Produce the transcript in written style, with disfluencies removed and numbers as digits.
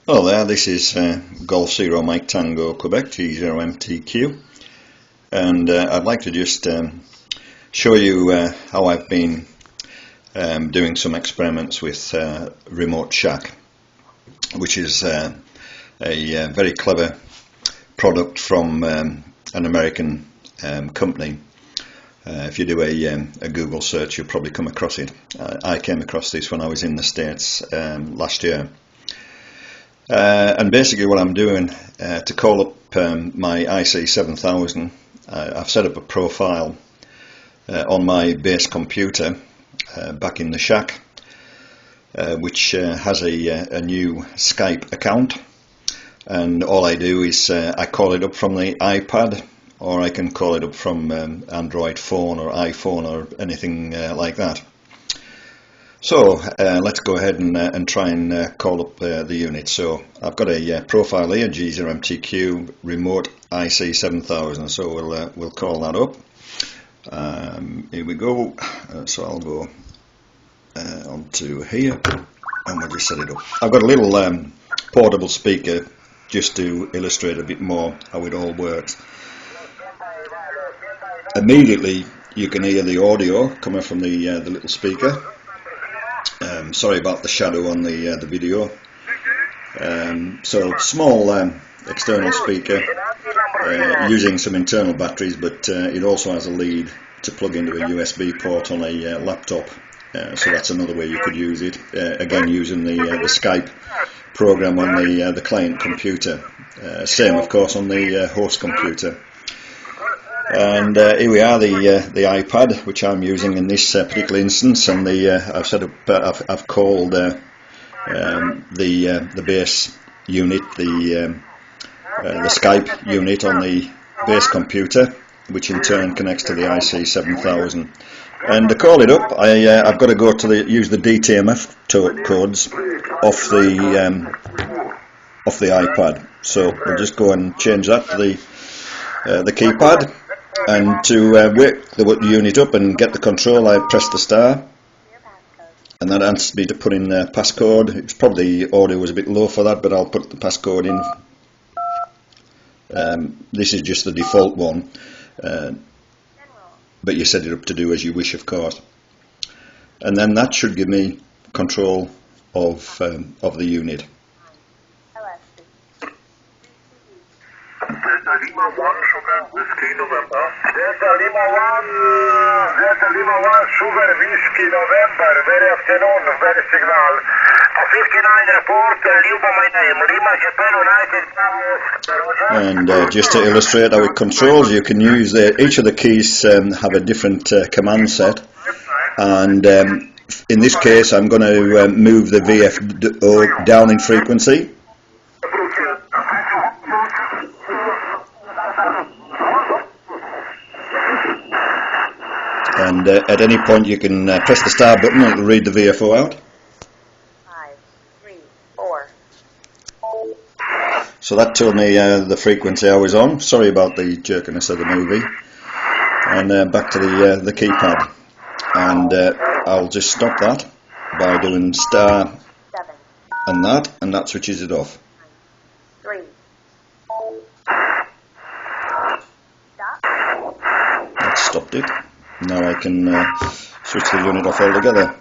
Hello there, this is Golf 0 Mike Tango Quebec G0MTQ, and I'd like to just show you how I've been doing some experiments with Remote Shack, which is a very clever product from an American company. If you do a Google search, you'll probably come across it. I came across this when I was in the States last year. And basically what I'm doing to call up my IC7000, I've set up a profile on my base computer back in the shack, which has a new Skype account, and all I do is I call it up from the iPad, or I can call it up from Android phone or iPhone or anything like that. So let's go ahead and try and call up the unit. So I've got a profile here, G0MTQ Remote IC7000. So we'll call that up. Here we go. So I'll go onto here, and we'll just set it up. I've got a little portable speaker just to illustrate a bit more how it all works. Immediately you can hear the audio coming from the little speaker. Sorry about the shadow on the video. So small external speaker using some internal batteries, but it also has a lead to plug into a USB port on a laptop. So that's another way you could use it. Again, using the Skype program on the client computer. Same, of course, on the host computer. And here we are, the iPad, which I'm using in this particular instance, and I've set up. I've called the base unit, the Skype unit on the base computer, which in turn connects to the IC7000. And to call it up, I've got to go to use the DTMF codes off the iPad. So we'll just go and change that to the keypad. And to wake the unit up and get the control, I press the star, and that asks me to put in the passcode. It's probably the audio was a bit low for that, but I'll put the passcode in. This is just the default one, but you set it up to do as you wish, of course. And then that should give me control of the unit. Lima 1, Sugar Whiskey November. Delta Lima 1, Sugar Whiskey November. Very afternoon, very signal. A 59 report, Lima my name, Lima Japan United. And just to illustrate how it controls, you can use each of the keys have a different command set. And in this case, I'm going to move the VFO down in frequency. And at any point you can press the star button and it'll read the VFO out. 5, 3, 4. So that told me the frequency I was on. Sorry about the jerkiness of the movie. And back to the keypad. And I'll just stop that by doing star 7. And that switches it off. 3. Stop. That stopped it. Now I can switch the unit off altogether.